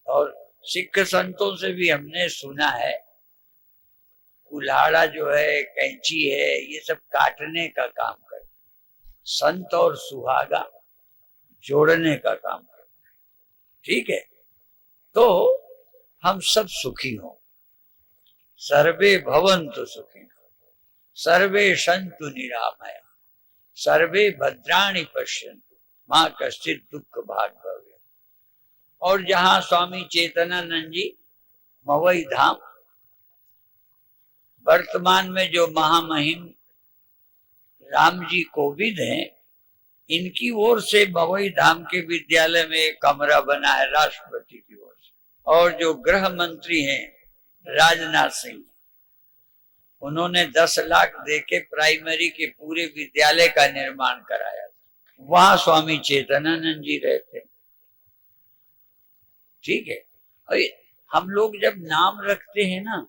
और सिख संतों से भी हमने सुना है, कुल्हाड़ा जो है, कैंची है, ये सब काटने का काम करते, संत और सुहागा जोड़ने का काम करते। ठीक है, तो हम सब सुखी हों। सर्वे भवन्तु सुखिनः, सर्वे सन्तु निरामया, सर्वे भद्राणि पश्यन्तु मां कश्चित् दुःख भाग् भवेत्। और जहां स्वामी चेतनानंद जी मवई धाम, वर्तमान में जो महामहिम राम जी कोविद हैं, इनकी ओर से मवई धाम के विद्यालय में एक कमरा बना है राष्ट्रपति की ओर से। और जो गृह मंत्री हैं राजनाथ सिंह, उन्होंने 10 लाख देके प्राइमरी के पूरे विद्यालय का निर्माण कराया था। वहां स्वामी चेतनानंद जी रहते। ठीक है, अरे हम लोग जब नाम रखते हैं ना,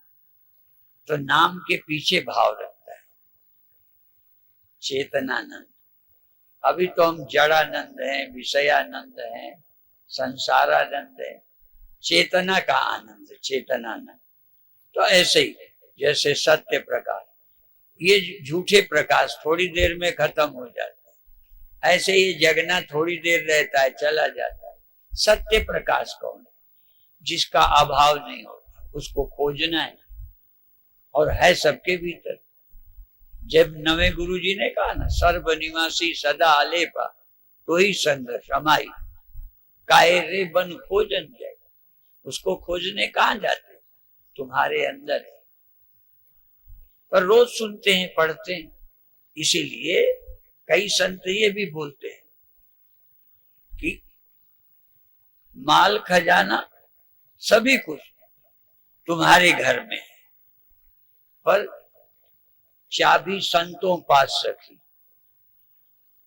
तो नाम के पीछे भाव रखता है। चेतनानंद, अभी तो हम जड़ानंद हैं, विषयानंद हैं, संसारानंद है, चेतना का आनंद चेतनानंद। तो ऐसे ही जैसे सत्य प्रकाश, ये झूठे प्रकाश थोड़ी देर में खत्म हो जाता है, ऐसे ही जगना थोड़ी देर रहता है, चला जाता है। सत्य प्रकाश कौन है? जिसका अभाव नहीं होता, उसको खोजना है, और है सबके भीतर। जब नवे गुरु जी ने कहा ना, सर्वनिवासी सदा आलेपा तो ही संग समाई, काये रे बन खोजन जाए। उसको खोजने कहाँ जाते? तुम्हारे अंदर है। पर रोज सुनते हैं, पढ़ते हैं, इसीलिए कई संत ये भी बोलते हैं कि माल खजाना सभी कुछ तुम्हारे घर में है, पर चाबी संतों पास रखी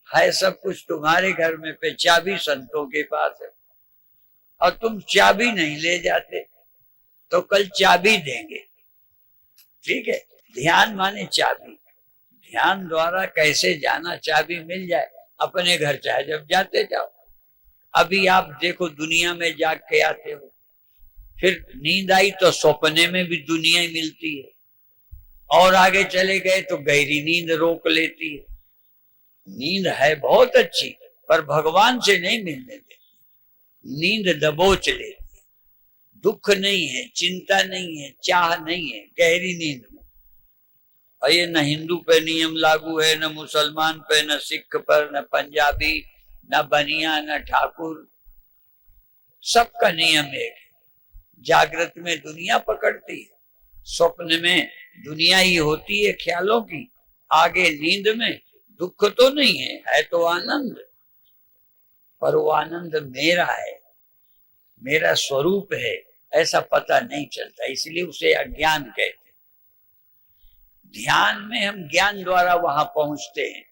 है। सब कुछ तुम्हारे घर में, पे चाबी संतों के पास है, और तुम चाबी नहीं ले जाते, तो कल चाबी देंगे। ठीक है, ध्यान माने चाबी। ध्यान द्वारा कैसे जाना, चाबी मिल जाए अपने घर, चाहे जब जाते जाओ। अभी आप देखो, दुनिया में जाग के आते हो, फिर नींद आई तो सपने में भी दुनिया ही मिलती है, और आगे चले गए तो गहरी नींद रोक लेती है। नींद है बहुत अच्छी, पर भगवान से नहीं मिलने देती। नींद दबोच लेती है। दुख नहीं है, चिंता नहीं है, चाह नहीं है गहरी नींद में। और ये न हिंदू पे नियम लागू है, न मुसलमान पे, न सिख पर, न पंजाबी, न बनिया, न ठाकुर, सबका नियम एक है। जागृत में दुनिया पकड़ती है, स्वप्न में दुनिया ही होती है ख्यालों की, आगे नींद में दुख तो नहीं है, है तो आनंद, पर वो आनंद मेरा है, मेरा स्वरूप है, ऐसा पता नहीं चलता, इसलिए उसे अज्ञान कहते हैं। ध्यान में हम ज्ञान द्वारा वहां पहुंचते हैं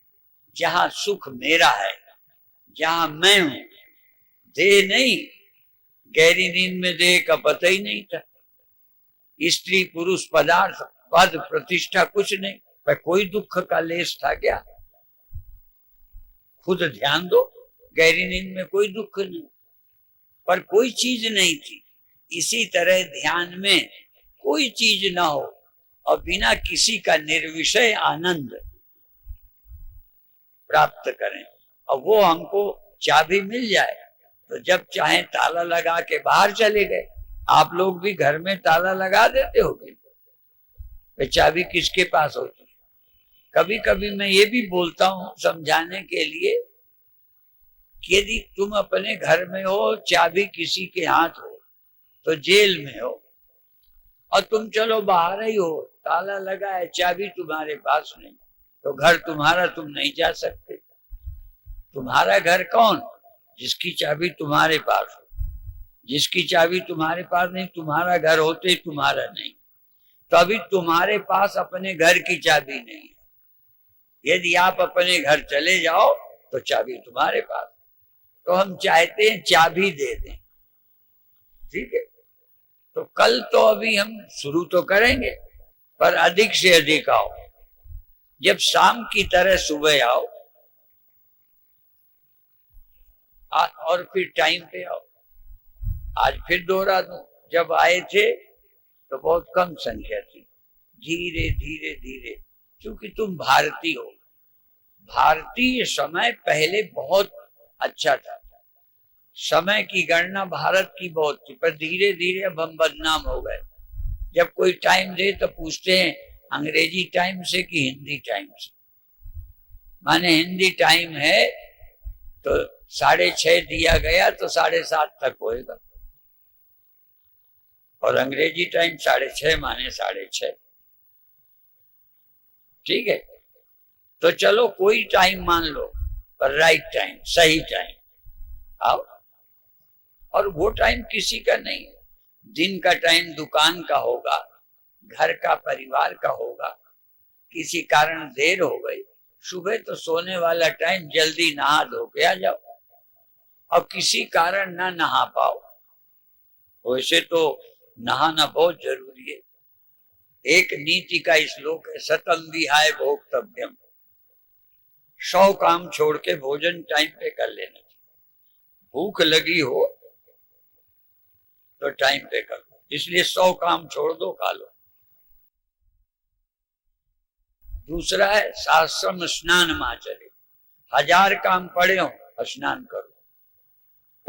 जहां सुख मेरा है, जहां मैं हूं, देह नहीं। गहरी नींद में देह का पता ही नहीं था, स्त्री पुरुष पदार्थ पद प्रतिष्ठा कुछ नहीं, पर कोई दुख का लेस था क्या? खुद ध्यान दो, गहरी नींद में कोई दुख नहीं, पर कोई चीज नहीं थी। इसी तरह ध्यान में कोई चीज ना हो और बिना किसी का निर्विषय आनंद प्राप्त करें, और वो हमको चाबी मिल जाए, तो जब चाहे ताला लगा के बाहर चले गए। आप लोग भी घर में ताला लगा देते हो कि चाबी किसके पास होती है? कभी कभी मैं ये भी बोलता हूं समझाने के लिए कि यदि तुम अपने घर में हो, चाबी किसी के हाथ हो, तो जेल में हो, और तुम चलो बाहर ही हो, ताला लगा है, चाबी तुम्हारे पास नहीं, तो घर तुम्हारा, तुम नहीं जा सकते। तुम्हारा घर कौन? जिसकी चाबी तुम्हारे पास हो। जिसकी चाबी तुम्हारे पास नहीं, तुम्हारा घर होते तुम्हारा नहीं, तो अभी तुम्हारे पास अपने घर की चाबी नहीं है। यदि आप अपने घर चले जाओ तो चाबी तुम्हारे पास, तो हम चाहते हैं चाबी दे दें। ठीक है, तो कल तो अभी हम शुरू तो करेंगे, पर अधिक से अधिक आओ, जब शाम की तरह सुबह आओ और फिर टाइम पे आओ। आज फिर दोहरा दूं, जब आए थे तो बहुत कम संख्या थी, धीरे धीरे धीरे, क्योंकि तुम भारतीय हो। भारतीय समय पहले बहुत अच्छा था, समय की गणना भारत की बहुत थी, पर धीरे धीरे अब हम बदनाम हो गए। जब कोई टाइम दे तो पूछते हैं अंग्रेजी टाइम से कि हिंदी टाइम से। माने हिंदी टाइम है तो 6:30 दिया गया तो 7:30 तक होएगा, और अंग्रेजी टाइम 6:30 माने 6:30। ठीक है, तो चलो कोई टाइम मान लो, पर राइट टाइम, सही टाइम आओ। और वो टाइम किसी का नहीं है। दिन का टाइम दुकान का होगा, घर का, परिवार का होगा, किसी कारण देर हो गई, सुबह तो सोने वाला टाइम, जल्दी नहा धो के आ जाओ। और किसी कारण ना नहा पाओ, वैसे तो नहाना बहुत जरूरी है। एक नीति का श्लोक है, सतम विहाय भोक्तव्यम। 100 काम छोड़ के भोजन टाइम पे कर लेना चाहिए। भूख लगी हो तो टाइम पे कर लो, इसलिए 100 काम छोड़ दो, खा लो। दूसरा है सहस्रम स्नान आचरे। 1000 काम पड़े हो, स्नान करो।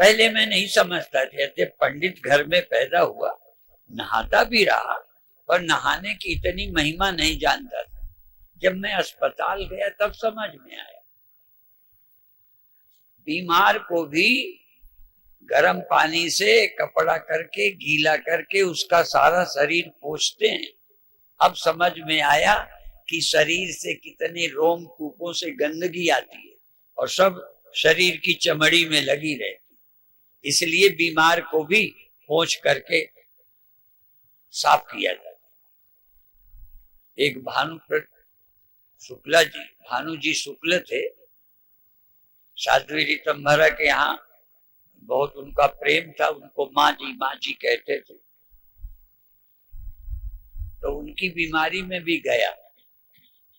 पहले मैं नहीं समझता था, जब पंडित घर में पैदा हुआ, नहाता भी रहा, पर नहाने की इतनी महिमा नहीं जानता था। जब मैं अस्पताल गया तब समझ में आया। बीमार को भी गर्म पानी से कपड़ा करके, गीला करके उसका सारा शरीर पोंछते हैं। अब समझ में आया कि शरीर से कितने रोम कूपों से गंदगी आती है और सब शरीर की चमड़ी में लगी रहती, इसलिए बीमार को भी पोंछ करके साफ किया जाता। एक भानु जी शुक्ल थे, साध्वी ऋतंभरा के यहाँ बहुत उनका प्रेम था, उनको माँ जी कहते थे। तो उनकी बीमारी में भी गया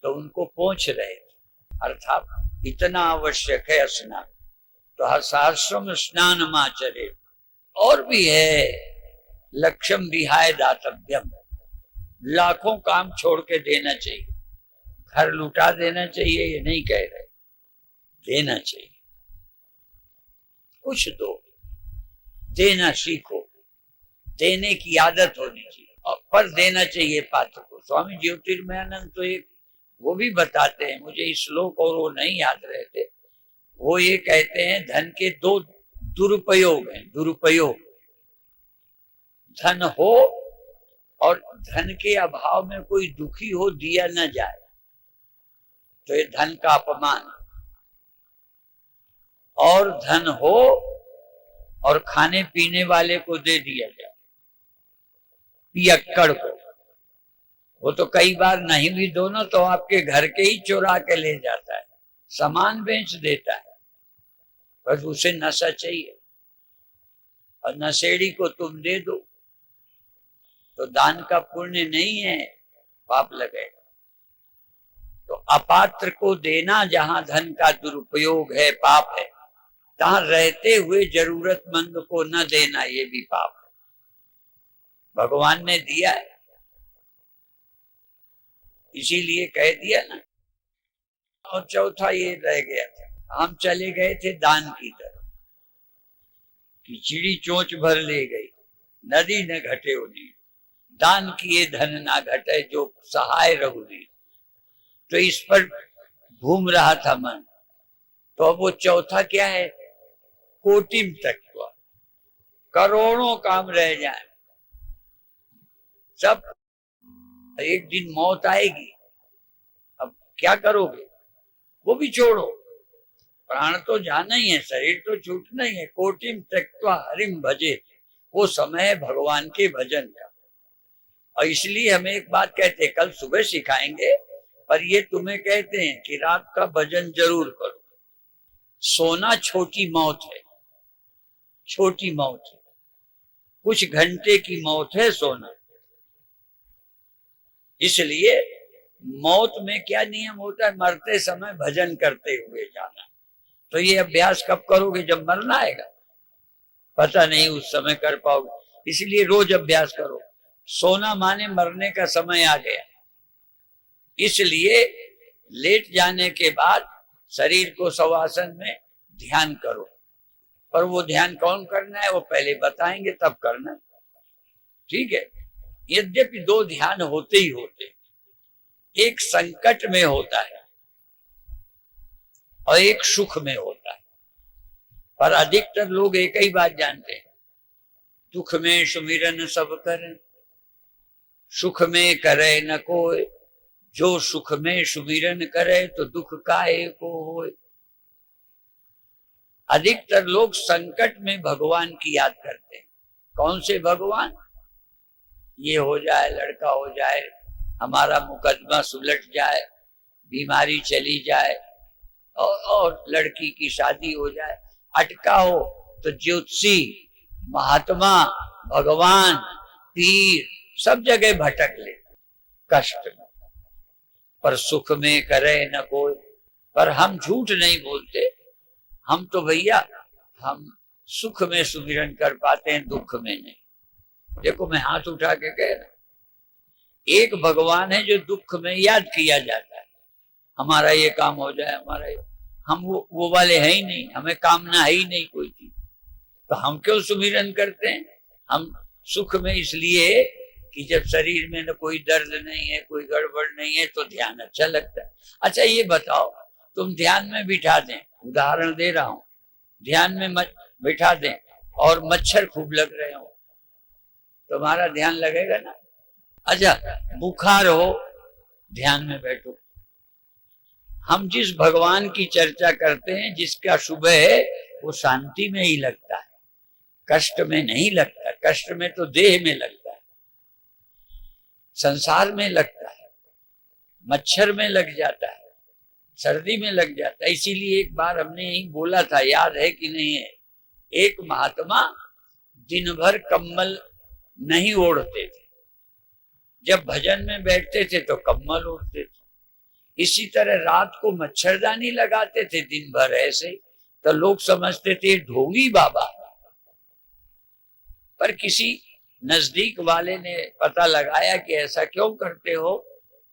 तो उनको पोंछ रहे थे, अर्थात इतना आवश्यक है स्नान। तो सहस्रम स्नान आचरे। और भी है, लक्ष्यम विहाय दातव्यम। लाखों काम छोड़ के देना चाहिए। घर लुटा देना चाहिए ये नहीं कह रहे, देना चाहिए। कुछ दो, देना सीखो, देने की आदत होनी चाहिए, और पर देना चाहिए पात्र को। स्वामी ज्योतिर्मयानंद तो एक वो भी बताते हैं, मुझे इस श्लोक और वो नहीं याद रहते। वो ये कहते हैं धन के 2 दुरुपयोग हैं। दुरुपयोग, धन हो और धन के अभाव में कोई दुखी हो, दिया न जाए तो ये धन का अपमान। और धन हो और खाने पीने वाले को दे दिया जाए, पियक्कड़ को, वो तो कई बार नहीं भी दो ना तो आपके घर के ही चुरा के ले जाता है, सामान बेच देता है, बस उसे नशा चाहिए। और नशेड़ी को तुम दे दो तो दान का पुण्य नहीं है, पाप लगेगा। तो अपात्र को देना जहां धन का दुरुपयोग है, पाप है। जहां रहते हुए जरूरतमंद को न देना, ये भी पाप है। भगवान ने दिया है, इसीलिए कह दिया ना। और चौथा ये रह गया था, हम चले गए थे दान की तरफ कि चिड़ी चोंच भर ले गई, नदी न घटे उन्हीं, दान किए धन ना घटे, जो सहाय रघुवीर। तो इस पर घूम रहा था मन। तो अब वो चौथा क्या है, कोटिम तत्व, करोड़ों काम रह जाए, सब एक दिन मौत आएगी, अब क्या करोगे, वो भी छोड़ो, प्राण तो जाना ही है, शरीर तो छूटना ही है। कोटिम त्यक्त्वा हरिम भजे, वो समय है भगवान के भजन का। और इसलिए हमें एक बात कहते हैं, कल सुबह सिखाएंगे, पर ये तुम्हें कहते हैं कि रात का भजन जरूर करो। सोना छोटी मौत है, छोटी मौत है, कुछ घंटे की मौत है सोना। इसलिए मौत में क्या नियम होता है? मरते समय भजन करते हुए जाना। तो ये अभ्यास कब करोगे? जब मरना आएगा, पता नहीं उस समय कर पाओगे, इसलिए रोज अभ्यास करो। सोना माने मरने का समय आ गया, इसलिए लेट जाने के बाद शरीर को शवासन में ध्यान करो। पर वो ध्यान कौन करना है वो पहले बताएंगे, तब करना, ठीक है। यद्यपि दो ध्यान होते ही होते, एक संकट में होता है और एक सुख में होता है। पर अधिकतर लोग एक ही बात जानते हैं, दुख में सुमिरन सब करें, सुख में करे न कोई, जो सुख में सुमिरन करे तो दुख काहे को होए। अधिकतर लोग संकट में भगवान की याद करते हैं। कौन से भगवान? ये हो जाए, लड़का हो जाए, हमारा मुकदमा सुलट जाए, बीमारी चली जाए और लड़की की शादी हो जाए, अटका हो तो ज्योतिषी, महात्मा, भगवान, पीर सब जगह भटक ले, कष्ट में। पर सुख में करे न कोई। पर हम झूठ नहीं बोलते, हम तो भैया हम सुख में सुमिरन कर पाते हैं, दुख में नहीं। देखो मैं हाथ उठा के कह रहा, एक भगवान है जो दुख में याद किया जाता है, हमारा ये काम हो जाए, हमारा ये, हम वो वाले है ही नहीं, हमें कामना है ही नहीं कोई चीज, तो हम क्यों सुमिरन करते हैं? हम सुख में इसलिए कि जब शरीर में न कोई दर्द नहीं है, कोई गड़बड़ नहीं है, तो ध्यान अच्छा लगता है। अच्छा ये बताओ, तुम ध्यान में बिठा दें, उदाहरण दे रहा हूं, ध्यान में बिठा दें और मच्छर खूब लग रहे हो, तुम्हारा ध्यान लगेगा ना? अच्छा बुखार हो, ध्यान में बैठो। हम जिस भगवान की चर्चा करते हैं, जिसका सुबह है, वो शांति में ही लगता है, कष्ट में नहीं लगता। कष्ट में तो देह में लगता है, संसार में लगता है, मच्छर में लग जाता है, सर्दी में लग जाता है। इसीलिए एक बार हमने यही बोला था, याद है कि नहीं है, एक महात्मा दिन भर कम्बल नहीं ओढ़ते थे, जब भजन में बैठते थे तो कम्बल ओढ़ते थे। इसी तरह रात को मच्छरदानी लगाते थे दिन भर ऐसे, तो लोग समझते थे ढोंगी बाबा। पर किसी नजदीक वाले ने पता लगाया कि ऐसा क्यों करते हो,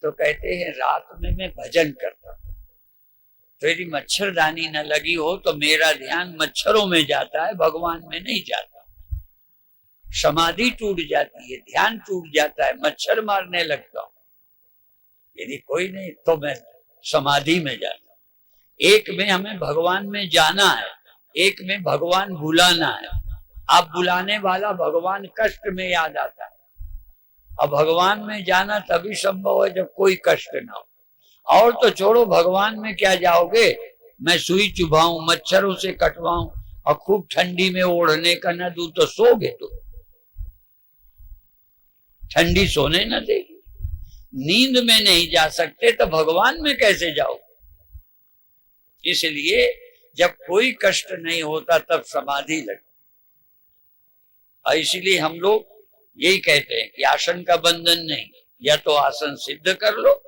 तो कहते हैं रात में मैं भजन करता हूं, तो यदि मच्छरदानी न लगी हो तो मेरा ध्यान मच्छरों में जाता है, भगवान में नहीं जाता। समाधि टूट जाती है, ध्यान टूट जाता है, मच्छर मारने लगता हूं। यदि कोई नहीं तो मैं समाधि में जाता हूं। एक में हमें भगवान में जाना है, एक में भगवान बुलाना है। आप बुलाने वाला भगवान कष्ट में याद आता है, और भगवान में जाना तभी संभव है जब कोई कष्ट ना हो। और तो छोड़ो, भगवान में क्या जाओगे? मैं सुई चुभाऊं, मच्छरों से कटवाऊं और खूब ठंडी में ओढ़ने का न दूं तो सोगे, तो ठंडी सोने न देगी। नींद में नहीं जा सकते तो भगवान में कैसे जाओ? इसलिए जब कोई कष्ट नहीं होता तब समाधि लगती। और इसीलिए हम लोग यही कहते हैं कि आसन का बंधन नहीं, या तो आसन सिद्ध कर लो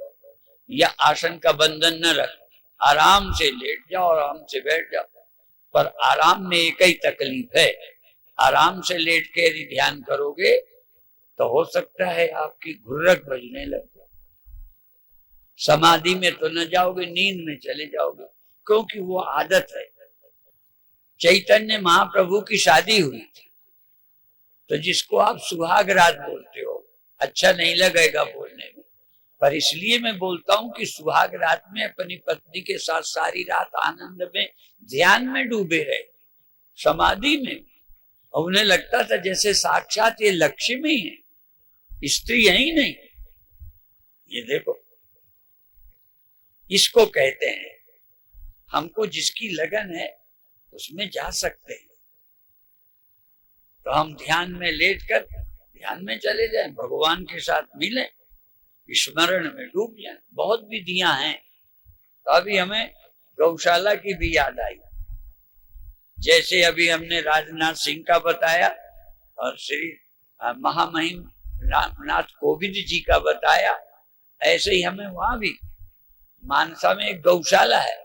या आसन का बंधन न रख, आराम से लेट जाओ, आराम से बैठ जाओ। पर आराम में एक ही तकलीफ है, आराम से लेट के यदि ध्यान करोगे तो हो सकता है आपकी घुर्रक बजने लग जाए। समाधि में तो न जाओगे, नींद में चले जाओगे, क्योंकि वो आदत है। चैतन्य महाप्रभु की शादी हुई थी, तो जिसको आप सुहाग रात बोलते हो, अच्छा नहीं लगेगा बोलने में, पर इसलिए मैं बोलता हूं कि सुहाग रात में अपनी पत्नी के साथ सारी रात आनंद में ध्यान में डूबे रहे, समाधि में। और उन्हें लगता था जैसे साक्षात ये लक्ष्मी है, स्त्री है ही नहीं। ये देखो, इसको कहते हैं, हमको जिसकी लगन है उसमें जा सकते हैं। तो हम ध्यान में लेटकर ध्यान में चले जाएं, भगवान के साथ मिलें, स्मरण में डूब जाएं। बहुत विधियां हैं। तो अभी हमें गौशाला की भी याद आई, जैसे अभी हमने राजनाथ सिंह का बताया और श्री महामहिम रामनाथ कोविंद जी का बताया, ऐसे ही हमें वहां भी मानसा में एक गौशाला है,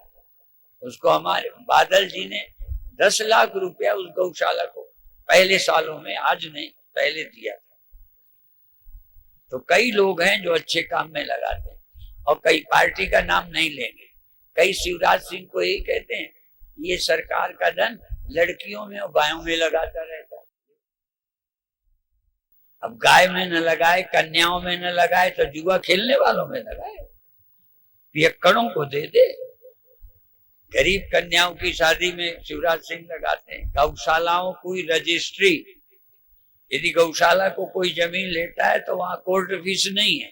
उसको हमारे बादल जी ने 10 लाख रुपया उस गौशाला को पहले सालों में, आज नहीं पहले दिया था। तो कई लोग हैं जो अच्छे काम में लगाते हैं, और कई पार्टी का नाम नहीं लेंगे, कई शिवराज सिंह को यही कहते हैं ये सरकार का धन लड़कियों में और गायों में लगाता रहता है। अब गाय में न लगाए, कन्याओं में न लगाए, तो जुआ खेलने वालों में लगाए, पियक्कड़ों को दे दे। गरीब कन्याओं की शादी में शिवराज सिंह लगाते हैं। गौशालाओं की रजिस्ट्री, यदि गौशाला को कोई जमीन लेता है तो वहां कोर्ट फीस नहीं है।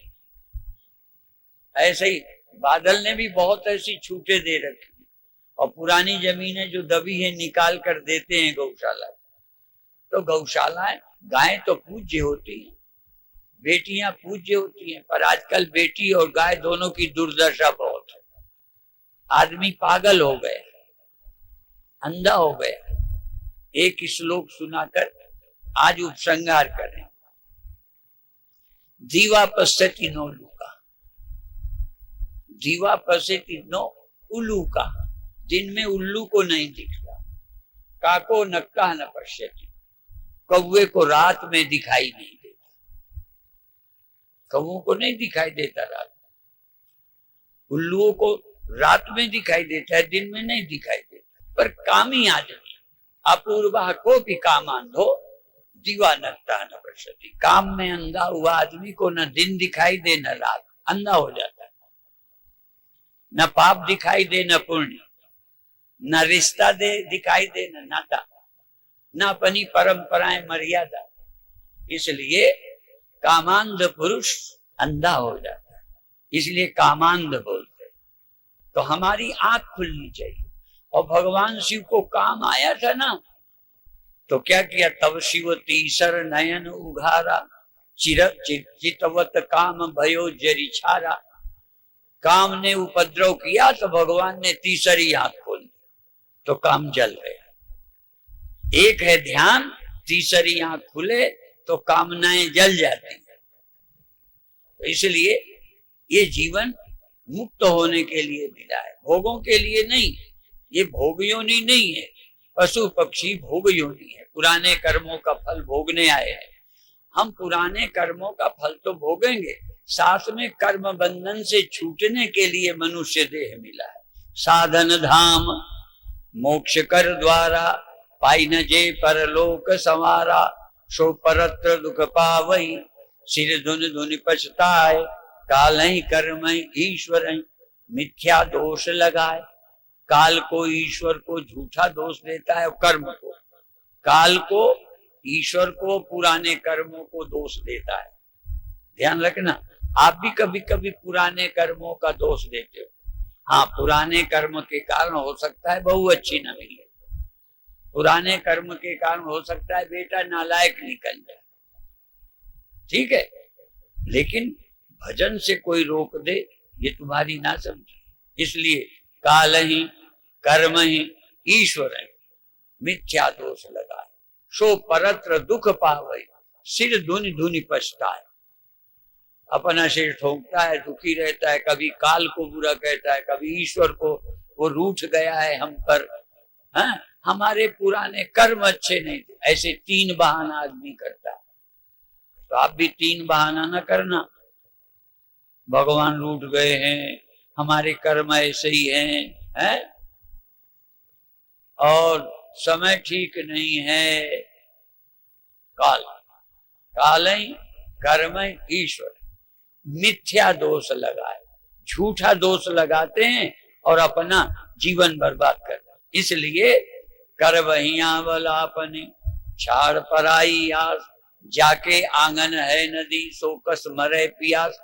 ऐसे ही बादल ने भी बहुत ऐसी छूटें दे रखी, और पुरानी जमीनें जो दबी है निकाल कर देते हैं गौशाला। तो गौशालाएं, गायें तो पूज्य होती हैं, बेटियां पूज्य होती हैं, पर आजकल बेटी और गाय दोनों की दुर्दशा बहुत है। आदमी पागल हो गए, अंधा हो गया। एक श्लोक सुनाकर आज उपसंहार करें। दीवा पश्यति नो लूका, दीवा पश्यति नो उल्लूका, दिन में उल्लू को नहीं दिखता। काको नक्का न पश्यति, कौवे को रात में दिखाई नहीं देता, कौवों को नहीं दिखाई देता रात में, उल्लुओं को रात में दिखाई देता है, दिन में नहीं दिखाई देता। पर कामी आदमी अपूर्वा को भी कामांधो दीवा नक्ता न पश्यति, काम में अंधा हुआ आदमी को न दिन दिखाई दे न रात, अंधा हो जाता है। न पाप दिखाई दे न पुण्य, न रिश्ता दे दिखाई दे न नाता, न अपनी परंपराएं मर्यादा। इसलिए कामांध पुरुष अंधा हो जाता है, इसलिए कामांध बोलते। तो हमारी आंख खुलनी चाहिए। और भगवान शिव को काम आया था ना, तो क्या किया? तब शिव तीसर नयन उघारा, चितवत काम भयो जरी छारा। काम ने उपद्रव किया तो भगवान ने तीसरी आंख खोल दी, तो काम जल गया। एक है ध्यान, तीसरी आंख खुले तो कामनाएं जल जाती है। तो इसलिए ये जीवन मुक्त होने के लिए मिला है, भोगों के लिए नहीं। ये भोग योनि नहीं है, पशु पक्षी भोग योनि है, पुराने कर्मों का फल भोगने आए हैं। हम पुराने कर्मों का फल तो भोगेंगे, साथ में कर्म बंधन से छूटने के लिए मनुष्य देह मिला है। साधन धाम मोक्ष कर द्वारा, पाई न जे परलोक संवारा। सो परत्र दुख पावई, सिर धुन धुन पछताए। काल ही कर्म ईश्वर मिथ्या दोष लगाए। काल को ईश्वर को झूठा दोष देता है, कर्म को, काल को ईश्वर को, पुराने कर्मों को दोष देता है। ध्यान रखना, आप भी कभी कभी पुराने कर्मों का दोष देते हो। हाँ, पुराने कर्म के कारण हो सकता है बहू अच्छी न मिले, पुराने कर्म के कारण हो सकता है बेटा नालायक निकल जाए, ठीक है, लेकिन भजन से कोई रोक दे ये तुम्हारी ना समझे। इसलिए काल ही कर्म ही ईश्वर है, मिथ्या दोष लगाए। सो परत्र दुख पावे, सिर धुनि धुनि पछताए। अपना सिर ठोकता है, दुखी रहता है, कभी काल को बुरा कहता है, कभी ईश्वर को, वो रूठ गया है हम पर, हाँ? हमारे पुराने कर्म अच्छे नहीं थे, ऐसे 3 बहाना आदमी करता है। तो आप भी 3 बहाना ना करना, भगवान रूठ गए हैं, हमारे कर्म ऐसे ही हैं, और समय ठीक नहीं है। काल, काल ही कर्म ईश्वर, मिथ्या दोष लगाए, झूठा दोष लगाते हैं और अपना जीवन बर्बाद करते हैं। इसलिए कर वहिया वलापने, छाड़ पराई आस। जाके आंगन है नदी, सो कस मरे प्यास।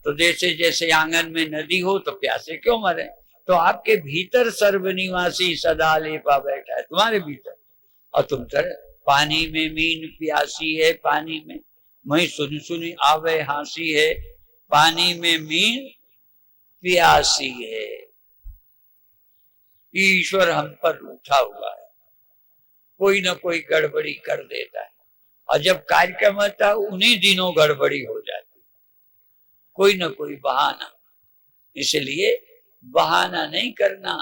तो जैसे जैसे आंगन में नदी हो तो प्यासे क्यों मरे? तो आपके भीतर सर्वनिवासी सदा लेपा बैठा है, तुम्हारे भीतर। और तुम तर पानी में मीन प्यासी है, पानी में मैं सुन सुनी आवे हासी है, पानी में मीन प्यासी है। ईश्वर हम पर रूठा हुआ है, कोई ना कोई गड़बड़ी कर देता है, और जब कार्यक्रम होता है उन्हीं दिनों गड़बड़ी हो जाती है। कोई ना कोई बहाना। इसलिए बहाना नहीं करना,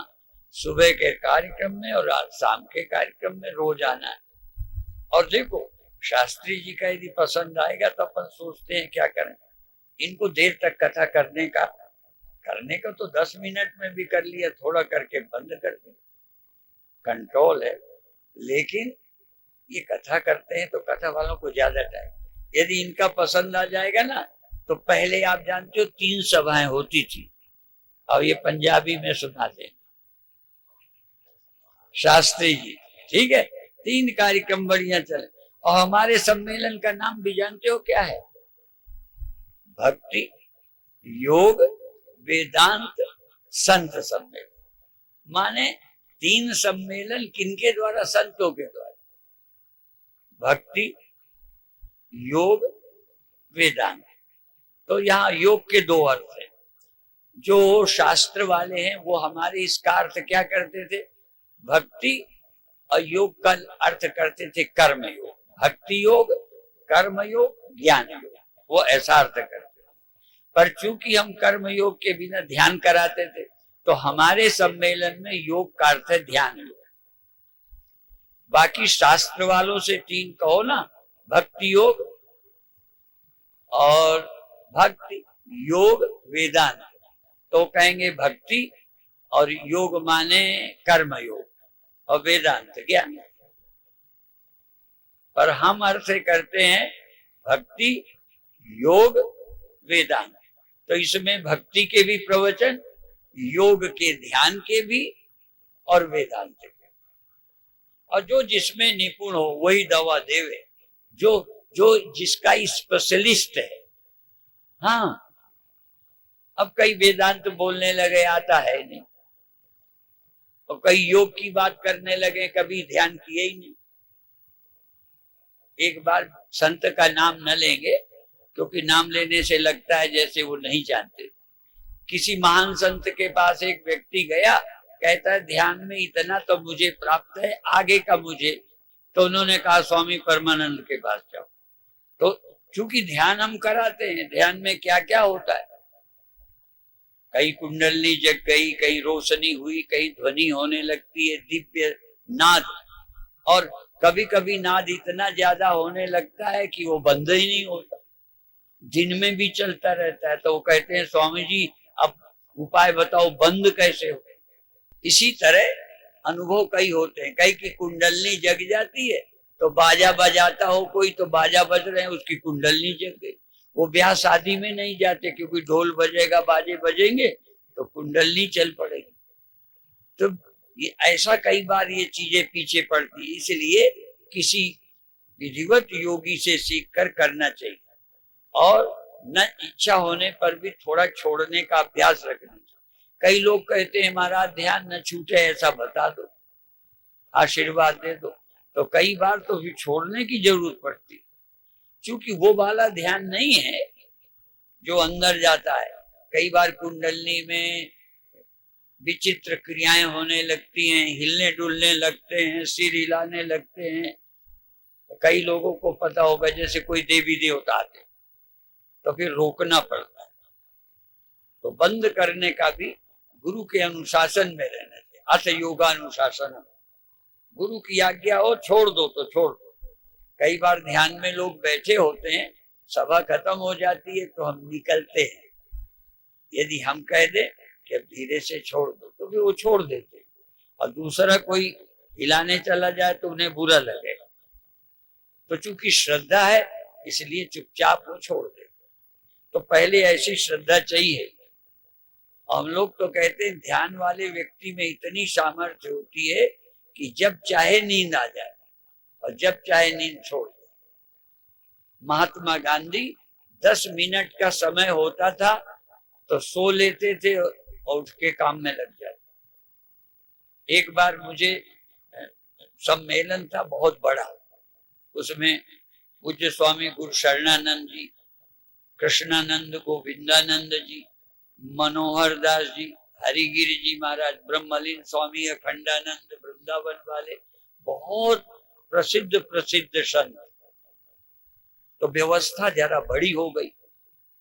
सुबह के कार्यक्रम में और आज शाम के कार्यक्रम में रोज आना है। और देखो शास्त्री जी का यदि पसंद आएगा तो अपन सोचते हैं क्या करें, इनको देर तक कथा करने का तो 10 मिनट में भी कर लिया, थोड़ा करके बंद कर दिया, कंट्रोल है। लेकिन ये कथा करते हैं तो कथा वालों को ज्यादा टाइम, यदि इनका पसंद आ जाएगा ना तो पहले आप जानते हो 3 सभाएं होती थी, और ये पंजाबी में सुनाते हैं शास्त्री जी, ठीक है। 3 कार्यक्रम बढ़िया चले। और हमारे सम्मेलन का नाम भी जानते हो क्या है? भक्ति योग वेदांत संत सम्मेलन। माने 3 सम्मेलन किनके द्वारा? संतों के द्वारा। भक्ति योग वेदांत। तो यहाँ योग के 2 अर्थ हैं। जो शास्त्र वाले हैं वो हमारे इसका अर्थ क्या करते थे? भक्ति और योग का अर्थ करते थे कर्म योग। भक्ति योग, कर्म योग, ज्ञान योग, वो ऐसा अर्थ करते थे। पर चूंकि हम कर्म योग के बिना ध्यान कराते थे तो हमारे सम्मेलन में योग का अर्थ है ध्यान योग। बाकी शास्त्र वालों से 3 कहो ना, भक्ति योग और भक्ति योग वेदांत, तो कहेंगे भक्ति और योग माने कर्म योग और वेदांत ज्ञान। पर हम अर्थ करते हैं भक्ति योग वेदांत। तो इसमें भक्ति के भी प्रवचन, योग के ध्यान के भी और वेदांत के। और जो जिसमें निपुण हो वही दवा देवे, जो जिसका स्पेशलिस्ट है। हाँ, अब कई वेदांत बोलने लगे, आता है नहीं, और कई योग की बात करने लगे, कभी ध्यान किए ही नहीं। एक बार संत का नाम न लेंगे क्योंकि नाम लेने से लगता है जैसे वो नहीं जानते। किसी महान संत के पास एक व्यक्ति गया, कहता है ध्यान में इतना तो मुझे प्राप्त है, आगे का मुझे। तो उन्होंने कहा स्वामी परमानंद के पास जाओ। तो चूंकि ध्यान हम कराते हैं, ध्यान में क्या क्या होता है, कहीं कुंडलनी जग गई, कहीं रोशनी हुई, कहीं ध्वनि होने लगती है, दिव्य नाद, और कभी कभी नाद इतना ज्यादा होने लगता है कि वो बंद ही नहीं होता, दिन में भी चलता रहता है। तो वो कहते हैं स्वामी जी अब उपाय बताओ, बंद कैसे हो। इसी तरह अनुभव कई होते हैं, कई की कुंडलनी जग जाती है तो बाजा बजाता हो कोई, तो बाजा बज रहे हैं उसकी कुंडलनी जग गई। वो ब्याह शादी में नहीं जाते क्योंकि ढोल बजेगा बाजे बजेंगे तो कुंडलनी चल पड़ेगी। तो ये ऐसा कई बार ये चीजें पीछे पड़ती है, इसलिए किसी विधिवत योगी से सीख कर करना चाहिए। और न इच्छा होने पर भी थोड़ा छोड़ने का अभ्यास रखना चाहिए। कई लोग कहते हैं महाराज ध्यान न छूटे, ऐसा बता दो, आशीर्वाद दे दो। तो कई बार तो भी छोड़ने की जरूरत पड़ती, क्योंकि वो वाला ध्यान नहीं है जो अंदर जाता है। कई बार कुंडलनी में विचित्र क्रियाएं होने लगती हैं, हिलने डुलने लगते हैं, सिर हिलाने लगते हैं। कई लोगों को पता होगा जैसे कोई देवी देवता आते तो फिर रोकना पड़ता है। तो बंद करने का भी गुरु के अनुशासन में रहना चाहिए। अथ योगानुशासन, गुरु की आज्ञा हो छोड़ दो तो छोड़ दो। कई बार ध्यान में लोग बैठे होते हैं, सभा खत्म हो जाती है तो हम निकलते हैं, यदि हम कह दें कि धीरे से छोड़ दो तो फिर वो छोड़ देते, और दूसरा कोई हिलाने चला जाए तो उन्हें बुरा लगेगा। तो चूंकि श्रद्धा है इसलिए चुपचाप वो छोड़ देते। तो पहले ऐसी श्रद्धा चाहिए। हम लोग तो कहते हैं ध्यान वाले व्यक्ति में इतनी सामर्थ्य होती है कि जब चाहे नींद आ जाए और जब चाहे नींद छोड़ दे। महात्मा गांधी 10 मिनट का समय होता था तो सो लेते थे और उठ के काम में लग जाते। एक बार मुझे सम्मेलन था बहुत बड़ा, उसमें पूज्य स्वामी गुरु शरणानंद जी, कृष्णानंद गोविंदानंद जी, मनोहर दास जी, हरिगिरी जी महाराज, ब्रह्मलीन स्वामी, अखंडानंद, वृंदावन वाले, बहुत प्रसिद्ध प्रसिद्ध संत। तो व्यवस्था जरा बड़ी हो गई,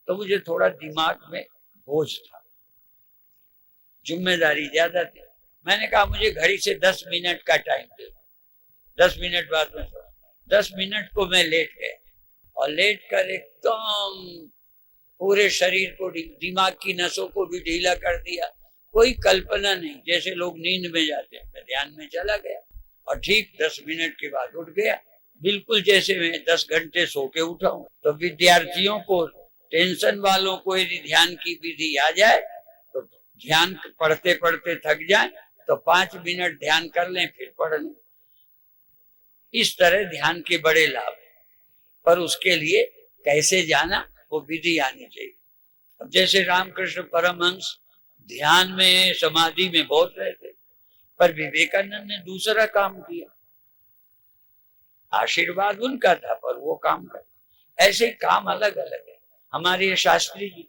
तो मुझे थोड़ा दिमाग में बोझ था, जिम्मेदारी ज्यादा थी। मैंने कहा मुझे घड़ी से 10 मिनट का टाइम दे, 10 मिनट बाद में 10 मिनट को मैं लेट गया और लेट कर एकदम पूरे शरीर को, दिमाग की नसों को भी ढीला कर दिया। कोई कल्पना नहीं, जैसे लोग नींद में जाते हैं। मैं ध्यान में चला गया और ठीक 10 मिनट के बाद उठ गया, बिल्कुल जैसे मैं 10 घंटे सो के उठा हूं। तो विद्यार्थियों को, टेंशन वालों को यदि ध्यान की विधि आ जाए तो ध्यान पढ़ते पढ़ते थक जाए तो 5 मिनट ध्यान कर लें, फिर पढ़ लें। इस तरह ध्यान के बड़े लाभ हैं, पर उसके लिए कैसे जाना, वो विधि आनी चाहिए। अब जैसे रामकृष्ण परमहंस ध्यान में, समाधि में बहुत रहते, पर विवेकानंद ने दूसरा काम किया। आशीर्वाद उनका था पर वो काम कर, ऐसे काम अलग अलग है। हमारे शास्त्री जी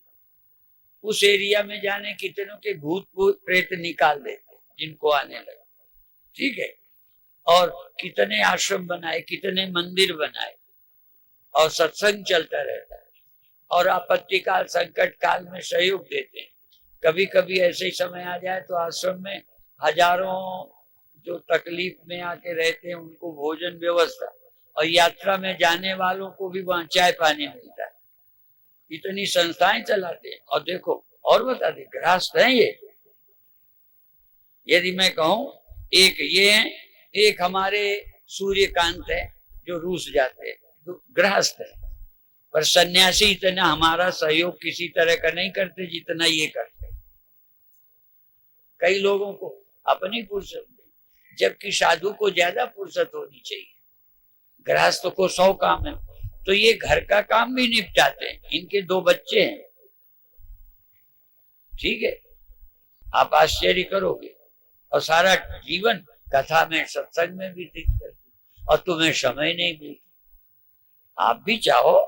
उस एरिया में जाने कितनों के भूत प्रेत निकाल देते जिनको आने लगा, ठीक है। और कितने आश्रम बनाए, कितने मंदिर बनाए, और सत्संग चलता रहता है। और आपत्ति काल, संकट काल में सहयोग देते हैं। कभी कभी ऐसे ही समय आ जाए तो आश्रम में हजारों जो तकलीफ में आके रहते हैं उनको भोजन व्यवस्था, और यात्रा में जाने वालों को भी वहां चाय पानी मिलता है। इतनी संस्थाएं चलाते हैं। और देखो, और बता दे, गृहस्थ है ये। यदि मैं कहूं, एक ये है, एक हमारे सूर्यकांत है जो रूस जाते हैं, तो गृहस्थ है। पर सन्यासी इतना हमारा सहयोग किसी तरह का नहीं करते जितना ये करते। कई लोगों को अपनी फुर्सत नहीं, जबकि साधु को ज्यादा फुर्सत होनी चाहिए। गृहस्थ को 100 काम है, तो ये घर का काम भी निपटाते हैं। इनके 2 बच्चे हैं, ठीक है। आप आश्चर्य करोगे, और सारा जीवन कथा में, सत्संग में व्यतीत करते, और तुम्हें समय नहीं मिलता। आप भी चाहो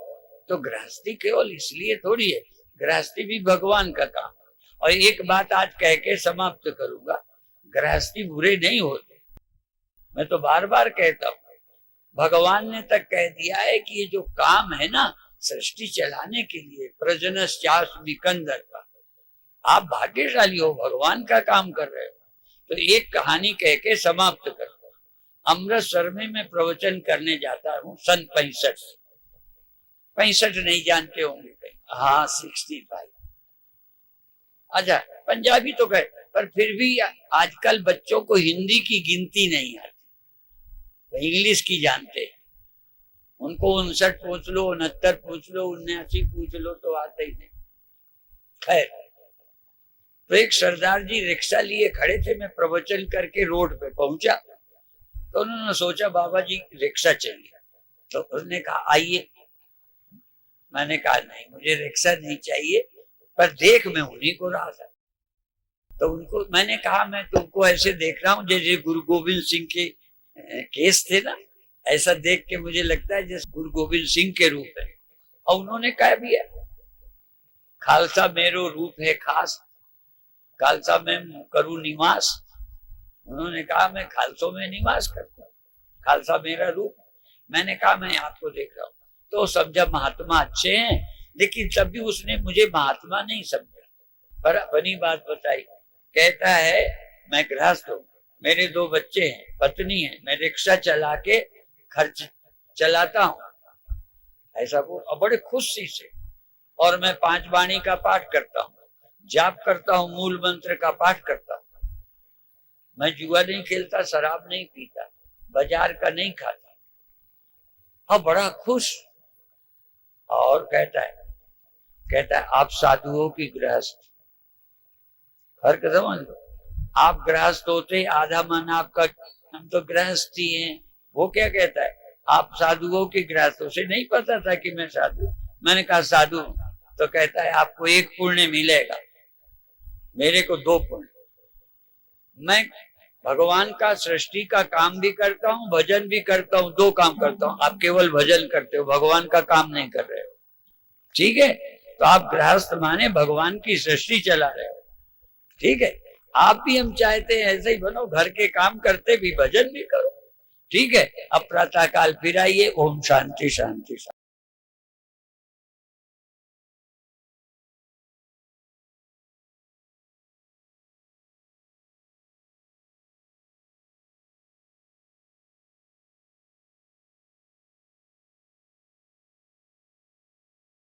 तो गृहस्थी केवल इसलिए थोड़ी है, गृहस्थी भी भगवान का काम। और एक बात आज कह के समाप्त करूंगा, गृहस्थी बुरे नहीं होते। मैं तो बार बार कहता हूं, भगवान ने तक कह दिया है कि ये जो काम है ना सृष्टि चलाने के लिए, प्रजनस चास्मि कंदर का, आप भाग्यशाली हो, भगवान का काम कर रहे हो। तो एक कहानी कह के समाप्त करता हूं। अमृतसर में मैं प्रवचन करने जाता हूँ सन 65 नहीं जानते होंगे कहीं, हाँ 65। अच्छा, पंजाबी तो कहे, पर फिर भी आजकल बच्चों को हिंदी की गिनती नहीं आती, वो इंग्लिश की जानते हैं। उनको 59 पूछ लो, 69 पूछ लो, 79 पूछ लो, तो आते ही नहीं। खैर, तो एक सरदार जी रिक्शा लिए खड़े थे, मैं प्रवचन करके रोड पे पहुंचा, तो उन्होंने सोचा बाबा जी रिक्शा चाहिए, तो उन्होंने कहा आइए। मैंने कहा नहीं, मुझे रिक्शा नहीं चाहिए, पर देख मैं उन्हीं को रहा था। तो उनको मैंने कहा, मैं तुमको ऐसे देख रहा हूं जैसे गुरु गोविंद सिंह के केस थे ना, ऐसा देख के मुझे लगता है जैसे गुरु गोविंद सिंह के रूप है। और उन्होंने कहा भी है, खालसा मेरो रूप है खास, खालसा में करूं निवास। उन्होंने कहा मैं खालसों में निवास करता हूँ, खालसा मेरा रूप। मैंने कहा मैं आपको देख रहा हूँ, तो समझा महात्मा अच्छे हैं, लेकिन तब भी उसने मुझे महात्मा नहीं समझा, पर अपनी बात बताई। कहता है मैं गृहस्थ हूँ, मेरे 2 बच्चे हैं, पत्नी है, मैं रिक्शा चला के खर्च चलाता हूँ, ऐसा बोल, और बड़े खुशी से। और मैं 5 वाणी का पाठ करता हूँ, जाप करता हूँ, मूल मंत्र का पाठ करता हूँ। मैं जुआ नहीं खेलता, शराब नहीं पीता, बाजार का नहीं खाता, और बड़ा खुश। और कहता है आप साधुओं की गृहस्थ, फर्क समझ लो। आप गृहस्थ होते आधा मन आपका, हम तो गृहस्थ ही हैं। वो क्या कहता है, आप साधुओं की गृहस्थ। उसे नहीं पता था कि मैं साधु। मैंने कहा साधु, तो कहता है आपको 1 पुण्य मिलेगा, मेरे को 2 पुण्य। मैं भगवान का, सृष्टि का काम भी करता हूँ, भजन भी करता हूँ, 2 काम करता हूँ। आप केवल भजन करते हो, भगवान का काम नहीं कर रहे हो, ठीक है। तो आप गृहस्थ माने भगवान की सृष्टि चला रहे हो, ठीक है। आप भी, हम चाहते हैं ऐसे ही बनो, घर के काम करते भी भजन भी करो, ठीक है। अब प्रातः काल फिर आइए। ओम शांति शांति शांति।